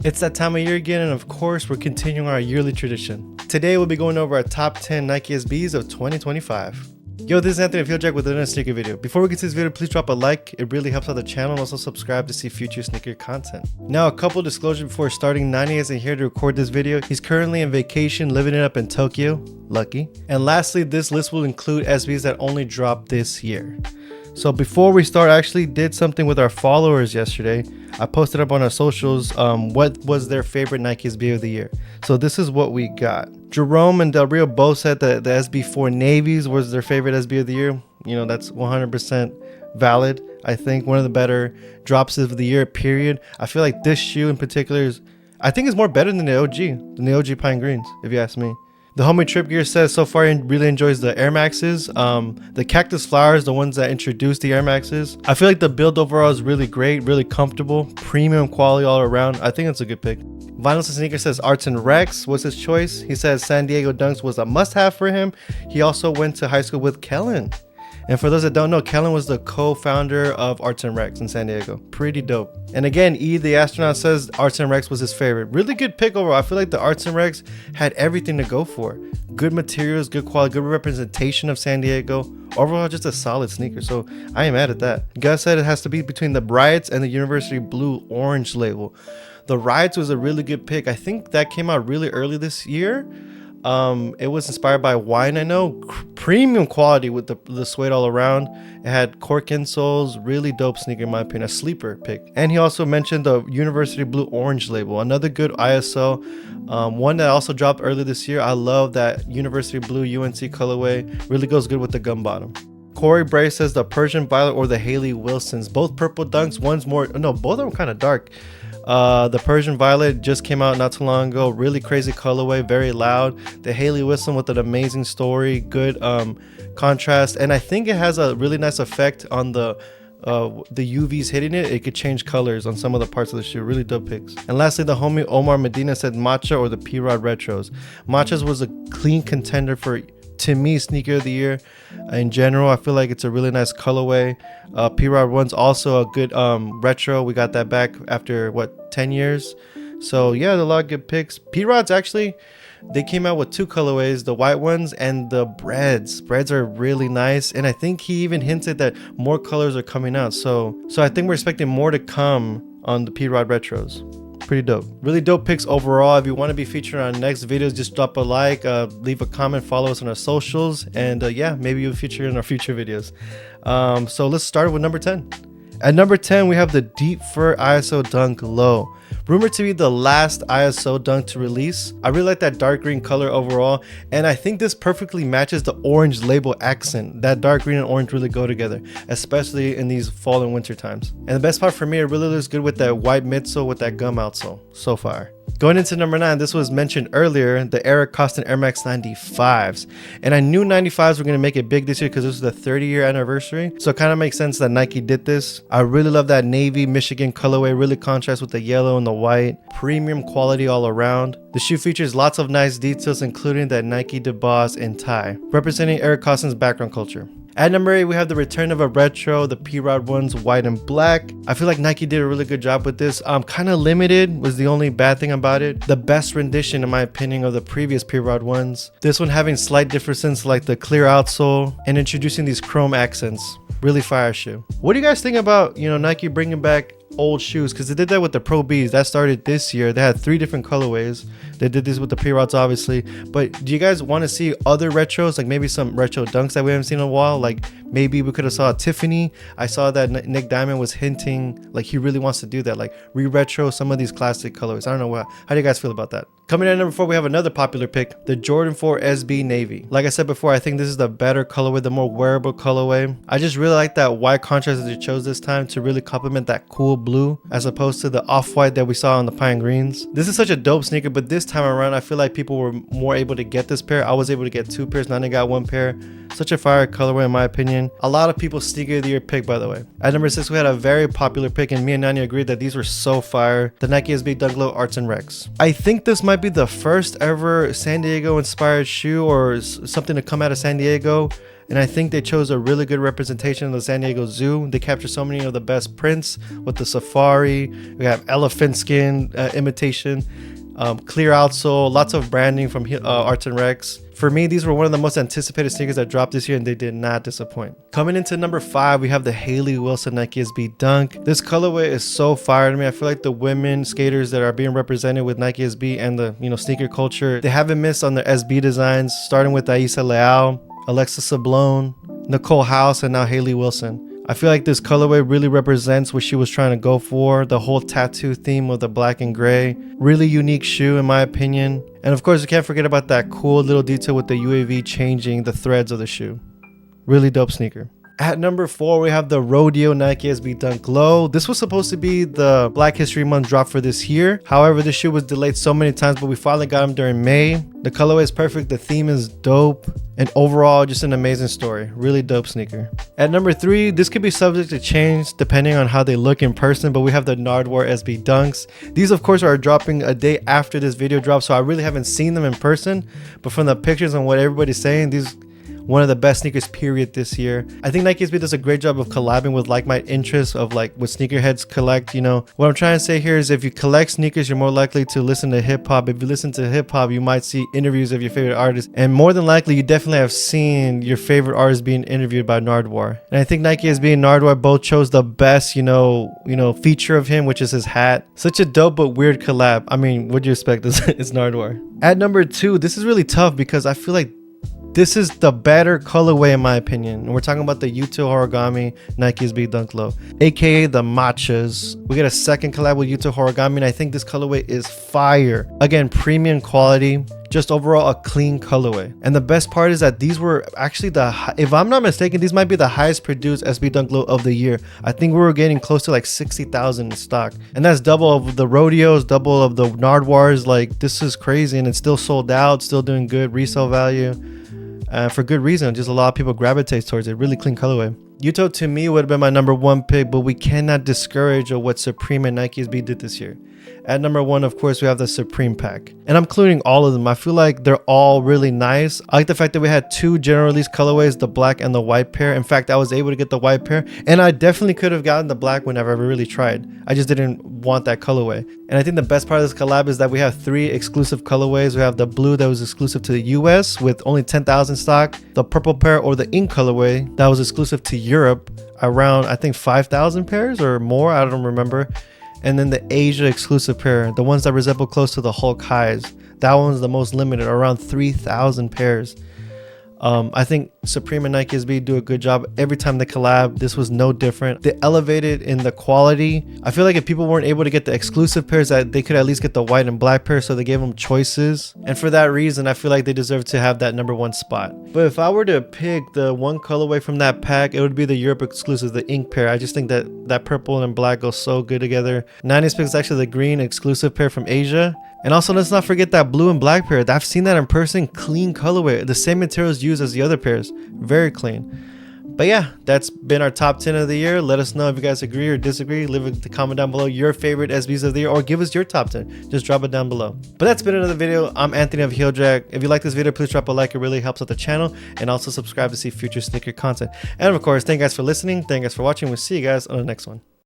It's that time of year again, and of course, we're continuing our yearly tradition. Today, we'll be going over our top 10 Nike SBs of 2025. Yo, this is Anthony Fieldjack with another sneaker video. Before we get to this video, please drop a like. It really helps out the channel, and also subscribe to see future sneaker content. Now, a couple disclosures before starting. Nani isn't here to record this video. He's currently on vacation, living it up in Tokyo. Lucky. And lastly, this list will include SBs that only dropped this year. So before we start, I actually did something with our followers yesterday. I posted up on our socials what was their favorite Nike SB of the year. So this is what we got. Jerome and Del Rio both said that the SB4 Navies was their favorite SB of the year. You know, that's 100% valid. I think one of the better drops of the year, period. I feel like this shoe in particular is, I think it's more better than the OG Pine Greens, if you ask me. The homie Trip Gear says so far he really enjoys the Air Maxes. The Cactus Flowers, the ones that introduced the Air Maxes. I feel like the build overall is really great, really comfortable, premium quality all around. I think it's a good pick. Vinyls and Sneaker says Arts and Rex was his choice. He says San Diego Dunks was a must-have for him. He also went to high school with Kellen. And for those that don't know, Kellen was the co-founder of Arts and Rex in San Diego. Pretty dope. And again, E the astronaut says Arts and Rex was his favorite. Really good pick overall. I feel like the Arts and Rex had everything to go for. Good materials, good quality, good representation of San Diego. Overall, just a solid sneaker. So I am mad at that. Gus said it has to be between the Riots and the University Blue Orange label. The Riots was a really good pick. I think that came out really early this year. It was inspired by wine, I know. Premium quality with the suede all around. It had cork insoles. Really dope sneaker in my opinion. A sleeper pick. And he also mentioned the University Blue Orange label. Another good ISO. One that also dropped early this year. I love that University Blue UNC colorway. Really goes good with the gum bottom. Corey Bray says the Persian Violet or the Haley Wilsons. Both purple dunks. One's more, no, both of them kind of dark. The Persian Violet just came out not too long ago. Really crazy colorway, very loud. The Haley Wilson with an amazing story, good contrast, and I think it has a really nice effect on the UVs hitting it. It could change colors on some of the parts of the shoe. Really dope picks. And lastly, the homie Omar Medina said Matcha or the P-Rod Retros. Matchas was a clean contender for, to me, sneaker of the year. In general, I feel like it's a really nice colorway. P-Rod one's also a good retro. We got that back after 10 years. So yeah, a lot of good picks. P-Rod's actually, they came out with two colorways, the white ones and the breads. Breads are really nice, and I think he even hinted that more colors are coming out. So I think we're expecting more to come on the P-Rod retros. Pretty dope. Really dope picks overall. If you want to be featured on next videos, just drop a like, leave a comment, follow us on our socials, and yeah, maybe you'll feature in our future videos. So let's start with number 10. At number 10, we have the Deep Fur ISO Dunk Low. Rumored to be the last ISO dunk to release. I really like that dark green color overall, and I think this perfectly matches the orange label accent. That dark green and orange really go together, especially in these fall and winter times. And the best part for me, it really looks good with that white midsole with that gum outsole. So far. Going into number 9, this was mentioned earlier, the Eric Costin Air Max 95s. And I knew 95s were going to make it big this year because this was the 30-year anniversary. So it kind of makes sense that Nike did this. I really love that navy Michigan colorway, really contrasts with the yellow and the white. Premium quality all around. The shoe features lots of nice details, including that Nike DeBoss and tie, representing Eric Costin's background culture. At number 8, we have the return of a retro, the P-Rod ones, white and black. I feel like Nike did a really good job with this. Kind of limited was the only bad thing about it. The best rendition, in my opinion, of the previous P-Rod ones. This one having slight differences like the clear outsole and introducing these chrome accents. Really fire shoe. What do you guys think about, Nike bringing back old shoes? Because they did that with the Pro Bs. That started this year. They had 3 different colorways. They did this with the P-Rods, obviously. But do you guys want to see other retros, like maybe some retro dunks that we haven't seen in a while? Like maybe we could have saw a Tiffany. I saw that Nick Diamond was hinting like he really wants to do that, like re-retro some of these classic colors. I don't know how do you guys feel about that? Coming in at number 4, we have another popular pick, the Jordan 4 SB Navy. Like I said before, I think this is the better colorway, the more wearable colorway. I just really like that white contrast that they chose this time to really complement that cool blue as opposed to the off-white that we saw on the Pine Greens. This is such a dope sneaker, but this time around, I feel like people were more able to get this pair. I was able to get 2 pairs, Nani got 1 pair. Such a fire colorway in my opinion. A lot of people's sneaker of the year pick, by the way. At number 6, we had a very popular pick, and me and Nani agreed that these were so fire. The Nike SB Dunk Low Arts and Rex. I think this might be the first ever San Diego inspired shoe or something to come out of San Diego And I think they chose a really good representation of the San Diego Zoo. They capture so many of the best prints with the safari. We have elephant skin imitation, clear outsole, lots of branding from Arts and Rex. For me, these were one of the most anticipated sneakers that dropped this year, and they did not disappoint. Coming into number 5, we have the Haley Wilson Nike SB Dunk. This colorway is so fire to me. I feel like the women skaters that are being represented with Nike SB and the sneaker culture, they haven't missed on their SB designs, starting with Aisa Leal, Alexa Sablone, Nicole House, and now Haley Wilson. I feel like this colorway really represents what she was trying to go for, the whole tattoo theme of the black and gray. Really unique shoe in my opinion. And of course, you can't forget about that cool little detail with the UAV changing the threads of the shoe. Really dope sneaker. At number 4, we have the Rodeo Nike SB Dunk Low. This was supposed to be the Black History Month drop for this year. However, this shoe was delayed so many times, but we finally got them during May. The colorway is perfect, the theme is dope, and overall, just an amazing story. Really dope sneaker. At number 3, this could be subject to change depending on how they look in person, but we have the Nardwuar SB Dunks. These, of course, are dropping a day after this video drops, so I really haven't seen them in person, but from the pictures and what everybody's saying, these one of the best sneakers period this year. I think Nike SB does a great job of collabing with like-minded interests of like what sneakerheads collect. What I'm trying to say here is if you collect sneakers, you're more likely to listen to hip-hop. If you listen to hip-hop, you might see interviews of your favorite artists, and more than likely you definitely have seen your favorite artist being interviewed by Nardwuar. And I think Nike SB and Nardwuar both chose the best feature of him, which is his hat. Such a dope but weird collab. I mean, what do you expect? It's Nardwuar. At number 2, this is really tough because I feel like this is the better colorway in my opinion. And we're talking about the Yuto Horigami Nike SB Dunk Low, aka the Matchas. We get a second collab with Yuto Horigami, and I think this colorway is fire. Again, premium quality, just overall a clean colorway. And the best part is that these were actually if I'm not mistaken, these might be the highest produced SB Dunk Low of the year. I think we were getting close to like 60,000 in stock, and that's double of the Rodeos, double of the Nardwuars. Like, this is crazy, and it's still sold out, still doing good resale value. For good reason, just a lot of people gravitate towards it. Really clean colorway. Yuto to me would have been my number 1 pick, but we cannot discourage what Supreme and Nike SB did this year. At number 1, of course, we have the Supreme pack, and I'm including all of them. I feel like they're all really nice. I like the fact that we had 2 general release colorways, the black and the white pair. In fact, I was able to get the white pair, and I definitely could have gotten the black whenever I really tried. I just didn't want that colorway. And I think the best part of this collab is that we have 3 exclusive colorways. We have the blue that was exclusive to the US with only 10,000 stock, the purple pair or the ink colorway that was exclusive to Europe, around I think 5,000 pairs or more, I don't remember. And then the Asia exclusive pair, the ones that resemble close to the Hulk highs, that one's the most limited, around 3,000 pairs. I think Supreme and Nike SB do a good job every time they collab. This was no different. They elevated in the quality. I feel like if people weren't able to get the exclusive pairs, that they could at least get the white and black pair, so they gave them choices. And for that reason, I feel like they deserve to have that number 1 spot. But if I were to pick the one colorway from that pack, it would be the Europe exclusive, the ink pair. I just think that purple and black go so good together. 90s pick is actually the green exclusive pair from Asia. And also, let's not forget that blue and black pair. I've seen that in person. Clean colorway. The same materials used as the other pairs. Very clean. But yeah, that's been our top 10 of the year. Let us know if you guys agree or disagree. Leave a comment down below your favorite SBs of the year, or give us your top 10. Just drop it down below. But that's been another video. I'm Anthony of HeelJack. If you like this video, please drop a like. It really helps out the channel. And also subscribe to see future sneaker content. And of course, thank you guys for listening. Thank you guys for watching. We'll see you guys on the next one.